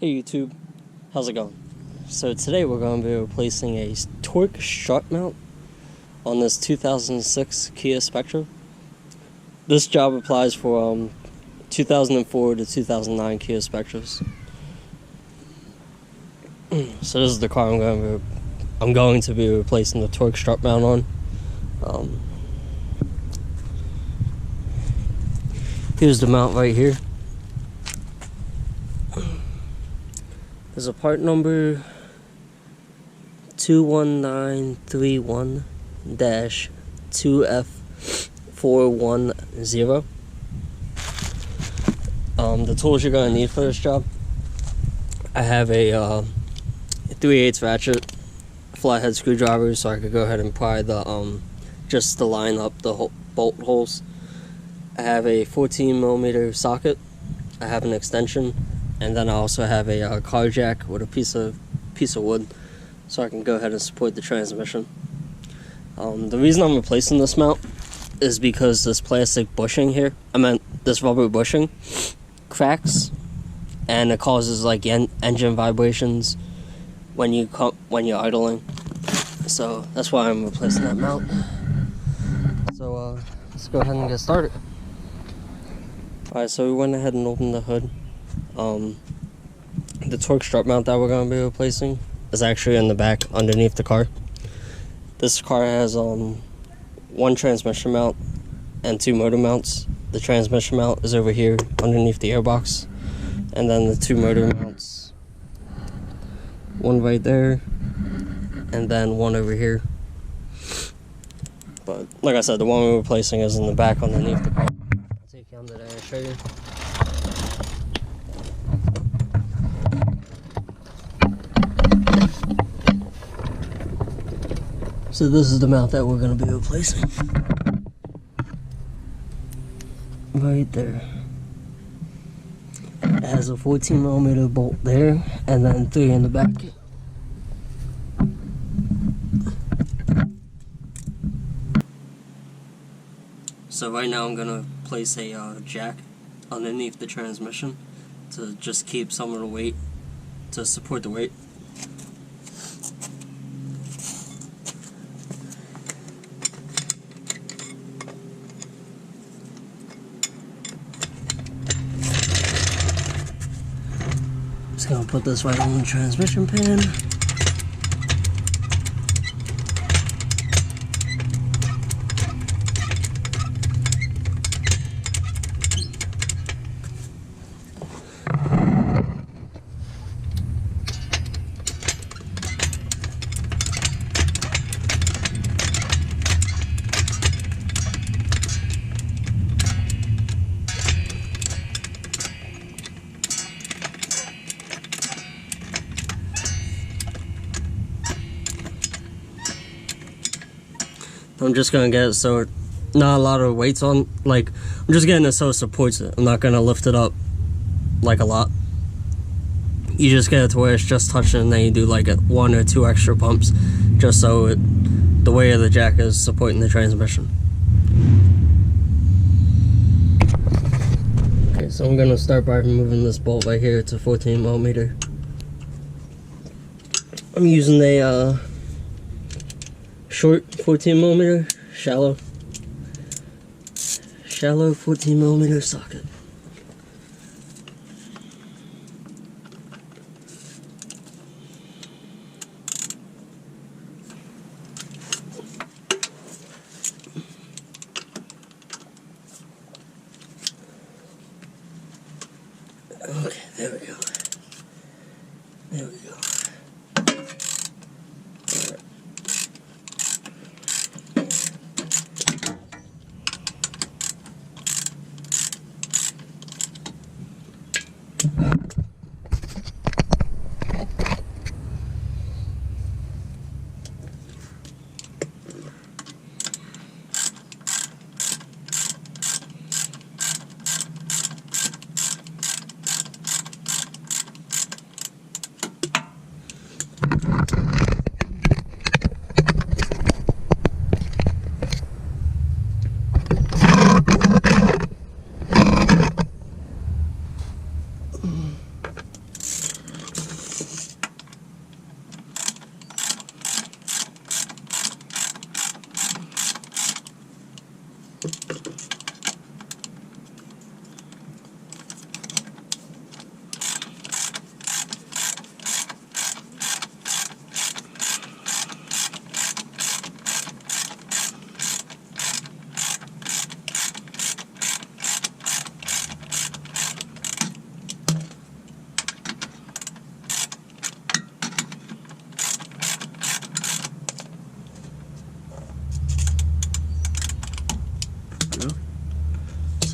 Hey YouTube, how's it going? So today we're going to be replacing a torque strut mount on this 2006 Kia Spectra. This job applies for 2004 to 2009 Kia Spectras. So this is the car I'm going to be replacing the torque strut mount on. Here's the mount right here. There's a part number 21931-2F410. The tools you're going to need for this job, I have a 3/8 ratchet flathead screwdriver, so I could go ahead and pry the just to line up the bolt holes. I have a 14mm socket. I have an extension. And then I also have a car jack with a piece of wood, so I can go ahead and support the transmission. The reason I'm replacing this mount is because this plastic bushing here, this rubber bushing, cracks, and it causes like engine vibrations when you're idling. So that's why I'm replacing that mount. So let's go ahead and get started. Alright, so we went ahead and opened the hood. The torque strut mount that we're going to be replacing is actually in the back underneath the car. This car has one transmission mount and two motor mounts. The transmission mount is over here underneath the airbox, and then the two motor mounts, one right there and then one over here. But like I said, the one we're replacing is in the back underneath the car. I'll take you under there and show you. So this is the mount that we're going to be replacing. Right there. It has a 14mm bolt there, and then 3 in the back. So right now I'm going to place a jack underneath the transmission to just keep some of the weight, to support the weight. Just gonna put this right on the transmission pan. I'm just gonna get it so not a lot of weight's on, like, I'm just getting it so it supports it. I'm not gonna lift it up like a lot. You just get it to where it's just touching, and then you do like 1 or 2 extra pumps just so the weight of the jack is supporting the transmission. Okay, so I'm gonna start by removing this bolt right here. It's a 14mm. I'm using a short 14mm, shallow 14mm socket. Okay, there we go. There we go.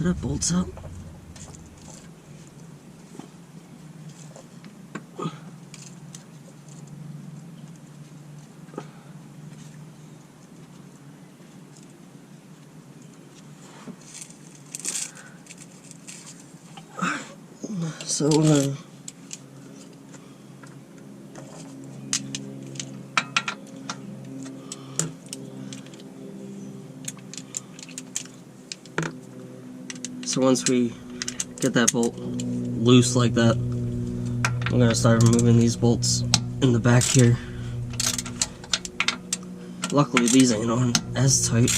that bolts out. So so once we get that bolt loose like that, I'm gonna start removing these bolts in the back here. Luckily these ain't on as tight.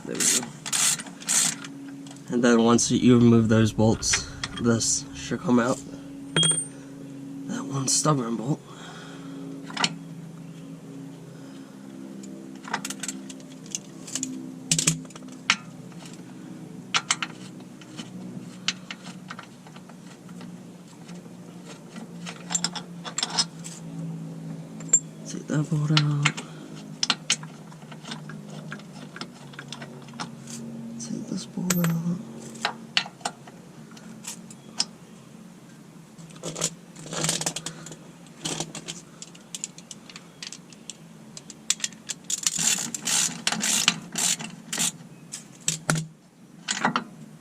There we go. And then once you remove those bolts, this should come out. That one stubborn bolt. Take that bolt out. Take this bolt out.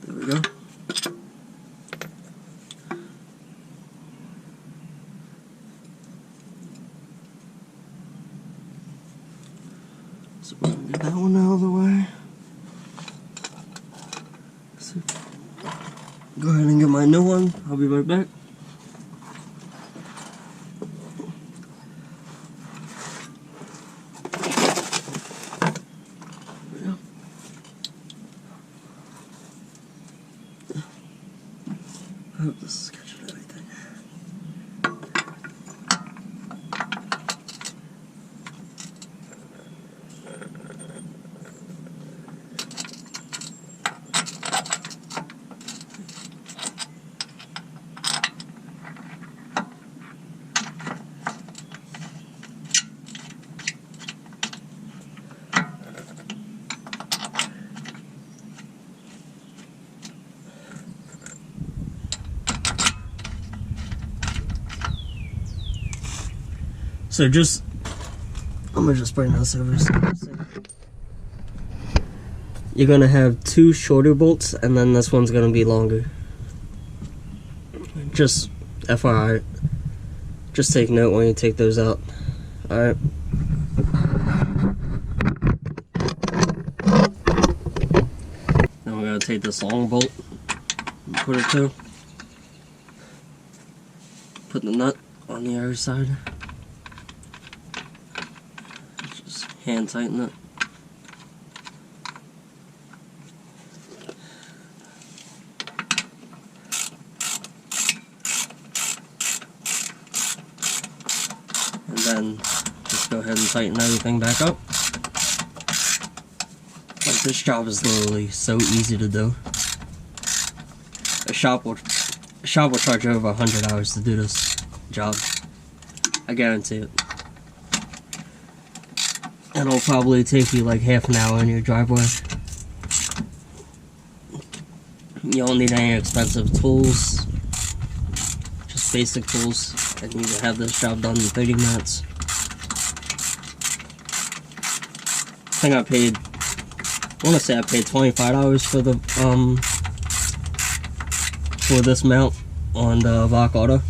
There we go. So we're gonna get that one out of the way. So, go ahead and get my new one. I'll be right back. There we go. I hope this is catching everything. So I'm gonna just bring this over. You're gonna have two shorter bolts, and then this one's gonna be longer. Just FYI, just take note when you take those out. Alright. Now we're gonna take this long bolt and put it to. Put the nut on the other side. Hand tighten it. And then just go ahead and tighten everything back up. Like, this job is literally so easy to do. A shop will charge you over 100 hours to do this job. I guarantee it. And it'll probably take you like half an hour in your driveway. You don't need any expensive tools. Just basic tools. And you can have this job done in 30 minutes. I want to say I paid $25 for this mount on the Rock Auto.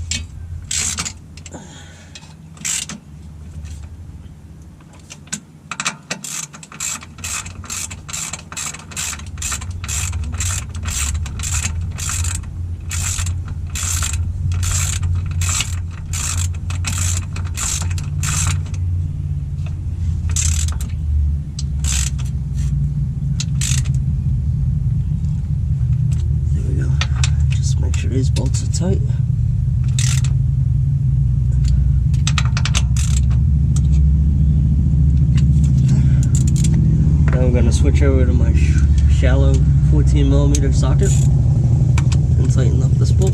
These bolts are tight. gonna switch over to my shallow 14mm socket and tighten up this bolt.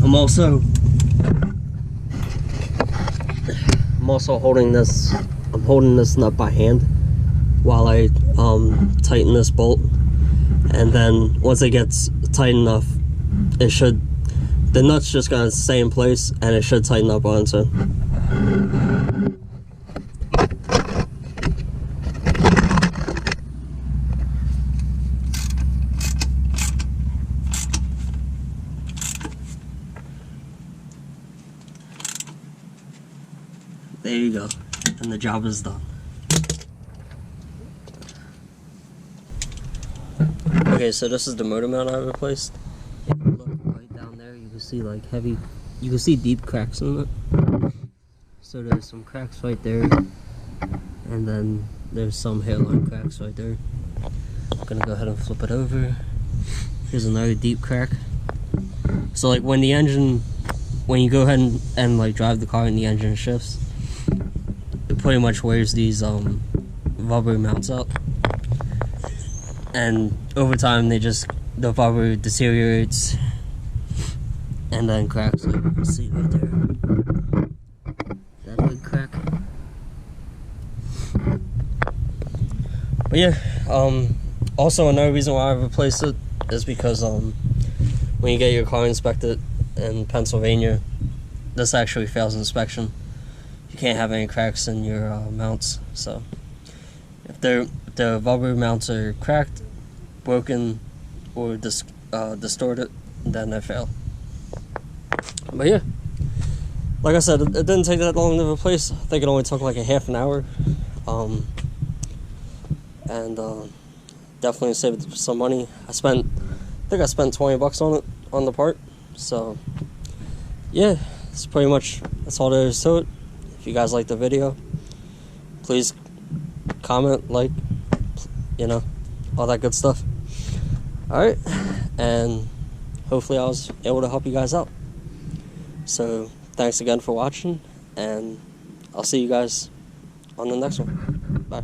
I'm also holding this. I'm holding this nut by hand while I tighten this bolt, and then once it gets tight enough, the nut's just gonna stay in place and it should tighten up on its own. There you go, and the job is done. Okay, so this is the motor mount I replaced. If you look right down there, you can see like you can see deep cracks in it. So there's some cracks right there, and then there's some hairline cracks right there. I'm gonna go ahead and flip it over. Here's another deep crack. So like when you go ahead and like drive the car and the engine shifts, it pretty much wears these rubber mounts out, and over time the rubber deteriorates and then cracks, like you can see right there. That big crack. But yeah, also another reason why I replaced it is because when you get your car inspected in Pennsylvania, this actually fails inspection. You can't have any cracks in your mounts. So if the rubber mounts are cracked, broken, or distorted, then they fail. But yeah, like I said, it didn't take that long to replace. I think it only took like a half an hour, and definitely saved some money. I think I spent $20 on it, on the part. So yeah, that's all there is to it. If you guys like the video, please comment, like, all that good stuff. Alright, and hopefully I was able to help you guys out. So thanks again for watching, and I'll see you guys on the next one. Bye.